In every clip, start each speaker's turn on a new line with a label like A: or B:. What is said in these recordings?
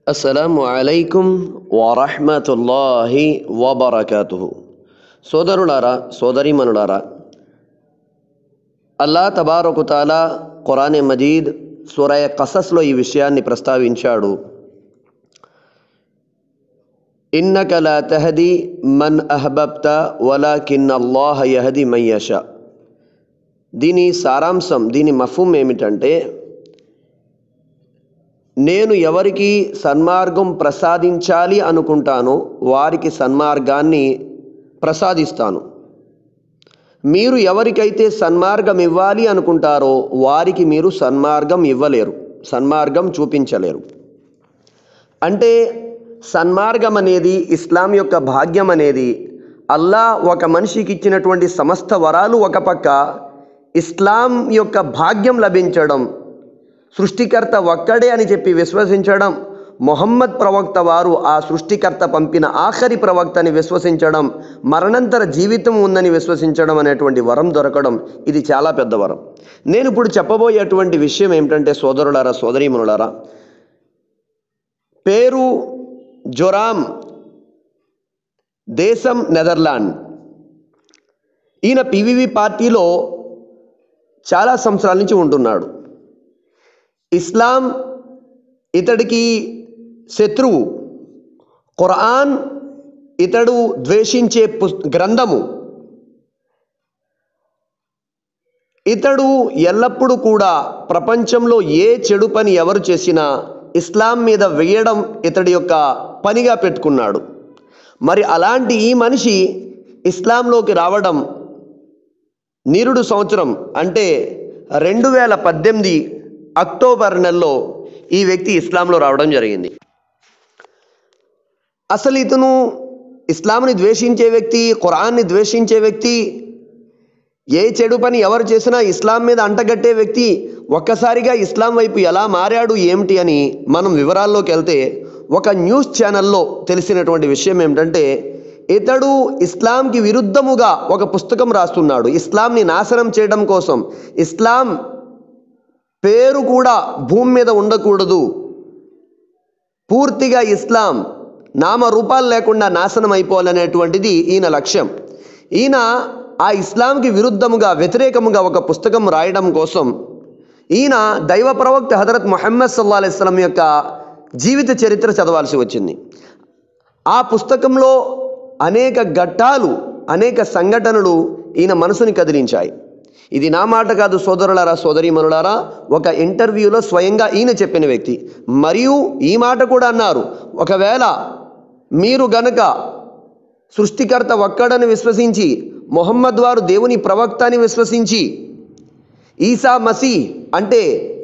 A: అస్సలాము అలైకుం వరహ్మతుల్లాహి వబరకాతుహు. సోదరులారా, సోదరీమణులారా, అల్లా తబారకు తాలా ఖురాన్ మజీద్ సూరా కసస్లో ఈ విషయాన్ని ప్రస్తావించాడు. ఇన్నక లా తహదీ మన్ అహ్బబ్త వలాకిన్నల్లాహ యహదీ మన్ యషా. దీని సారాంశం, దీని మఫ్హూమ్ ఏమిటంటే, నేను ఎవరికి సన్మార్గం ప్రసాదించాలి అనుకుంటానో వారికి సన్మార్గాన్ని ప్రసాదిస్తాను. మీరు ఎవరికైతే సన్మార్గం ఇవ్వాలి అనుకుంటారో వారికి మీరు సన్మార్గం ఇవ్వలేరు, సన్మార్గం చూపించలేరు. అంటే సన్మార్గం అనేది, ఇస్లాం యొక్క భాగ్యం అనేది, అల్లా ఒక మనిషికి ఇచ్చినటువంటి సమస్త వరాలు ఒక పక్క, ఇస్లాం యొక్క భాగ్యం లభించడం, సృష్టికర్త ఒక్కడే అని చెప్పి విశ్వసించడం, మొహమ్మద్ ప్రవక్త వారు ఆ సృష్టికర్త పంపిన ఆఖరి ప్రవక్తని విశ్వసించడం, మరణాంతర జీవితం ఉందని విశ్వసించడం అనేటువంటి వరం దొరకడం, ఇది చాలా పెద్ద వరం. నేను ఇప్పుడు చెప్పబోయేటువంటి విషయం ఏమిటంటే, సోదరులారా, సోదరీమణులారా, పేరు జొరామ్, దేశం నెదర్లాండ్. ఈయన పివివి పార్టీలో చాలా సంవత్సరాల నుంచి ఉంటున్నాడు. ఇస్లాం ఇతడికి శత్రువు, ఖురాన్ ఇతడు ద్వేషించే గ్రంథము. ఇతడు ఎల్లప్పుడూ కూడా ప్రపంచంలో ఏ చెడు పని ఎవరు చేసినా ఇస్లాం మీద వేయడం ఇతడి యొక్క పనిగా పెట్టుకున్నాడు. మరి అలాంటి ఈ మనిషి ఇస్లాంలోకి రావడం నిరుడు సంవత్సరం, అంటే 2018 అక్టోబర్ నెలలో ఈ వ్యక్తి ఇస్లాంలో రావడం జరిగింది. అసలు ఇతను ఇస్లాంని ద్వేషించే వ్యక్తి, ఖురాన్ని ద్వేషించే వ్యక్తి, ఏ చెడు పని ఎవరు చేసినా ఇస్లాం మీద అంటగట్టే వ్యక్తి ఒక్కసారిగా ఇస్లాం వైపు ఎలా మారాడు ఏమిటి అని మనం వివరాల్లోకి వెళ్తే, ఒక న్యూస్ ఛానల్లో తెలిసినటువంటి విషయం ఏమిటంటే, ఇతడు ఇస్లాంకి విరుద్ధముగా ఒక పుస్తకం రాస్తున్నాడు. ఇస్లాంని నాశనం చేయడం కోసం, ఇస్లాం పేరు కూడా భూమి మీద ఉండకూడదు, పూర్తిగా ఇస్లాం నామరూపాలు లేకుండా నాశనం అయిపోవాలనేటువంటిది ఈయన లక్ష్యం. ఈయన ఆ ఇస్లాంకి విరుద్ధముగా, వ్యతిరేకముగా ఒక పుస్తకం రాయడం కోసం ఈయన దైవ ప్రవక్త హజరత్ ముహమ్మద్ సల్లల్లాహు అలైహి వసల్లం యొక్క జీవిత చరిత్ర చదవాల్సి వచ్చింది. ఆ పుస్తకంలో అనేక ఘట్టాలు, అనేక సంఘటనలు ఈయన మనసుని కదిలించాయి. ఇది నా మాట కాదు సోదరులారా, సోదరీమణులారా, ఒక ఇంటర్వ్యూలో స్వయంగా ఈయన చెప్పిన వ్యక్తి. మరియు ఈ మాట కూడా అన్నారు, ఒకవేళ మీరు గనక సృష్టికర్త ఒక్కడని విశ్వసించి, మొహమ్మద్ వారు దేవుని ప్రవక్త అని విశ్వసించి, ఈసా మసీ అంటే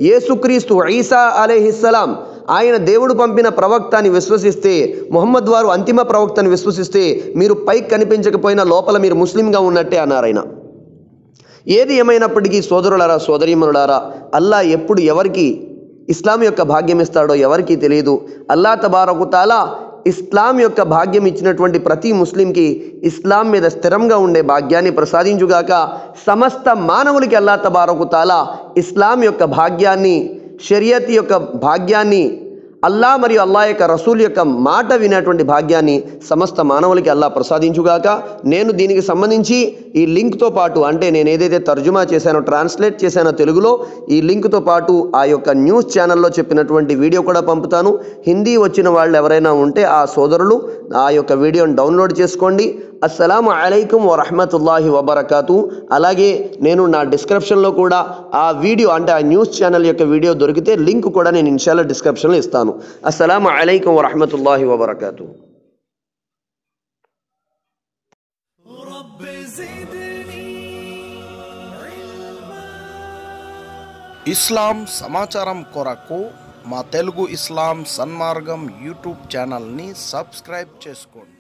A: యేసుక్రీస్తు, ఈసా అలైహిస్సలాం ఆయన దేవుడు పంపిన ప్రవక్త అని విశ్వసిస్తే, మొహమ్మద్ వారు అంతిమ ప్రవక్తని విశ్వసిస్తే, మీరు పైకి కనిపించకపోయినా లోపల మీరు ముస్లింగా ఉన్నట్టే అన్నారు ఆయన. ఏది ఏమైనప్పటికీ సోదరులారా, సోదరీమణులారా, అల్లా ఎప్పుడు ఎవరికి ఇస్లాం యొక్క భాగ్యం ఇస్తాడో ఎవరికీ తెలియదు. అల్లా తబారకు తాలా ఇస్లాం యొక్క భాగ్యం ఇచ్చినటువంటి ప్రతి ముస్లింకి ఇస్లాం మీద స్థిరంగా ఉండే భాగ్యాన్ని ప్రసాదించుగాక. సమస్త మానవులకి అల్లా తబారకు తాలా ఇస్లాం యొక్క భాగ్యాన్ని, షరియత్ యొక్క భాగ్యాన్ని, అల్లా మరియు అల్లా యొక్క రసూల్ యొక్క మాట వినేటువంటి భాగ్యాన్ని సమస్త మానవులకి అల్లా ప్రసాదించుగాక. నేను దీనికి సంబంధించి ఈ లింక్తో పాటు, అంటే నేను ఏదైతే తర్జుమా చేశానో, ట్రాన్స్లేట్ చేశానో తెలుగులో, ఈ లింక్తో పాటు ఆ యొక్క న్యూస్ ఛానల్లో చెప్పినటువంటి వీడియో కూడా పంపుతాను. హిందీ వచ్చిన వాళ్ళు ఎవరైనా ఉంటే ఆ సోదరులు ఆ యొక్క వీడియోని డౌన్లోడ్ చేసుకోండి. అస్సలాము అలైకుం వరహ్మతుల్లాహి వబరకాతు. అలాగే నేను నా డిస్క్రిప్షన్లో కూడా ఆ వీడియో, అంటే ఆ న్యూస్ ఛానల్ యొక్క వీడియో దొరికితే లింక్ కూడా నేను ఇన్షాల్లా డిస్క్రిప్షన్లో ఇస్తాను. అస్సలాము అలైకుం వరహ్మతుల్లాహి వబరకాతు.
B: ఇస్లాం సమాచారం కొరకు మా తెలుగు ఇస్లాం సన్మార్గం యూట్యూబ్ ఛానల్ని సబ్స్క్రైబ్ చేసుకోండి.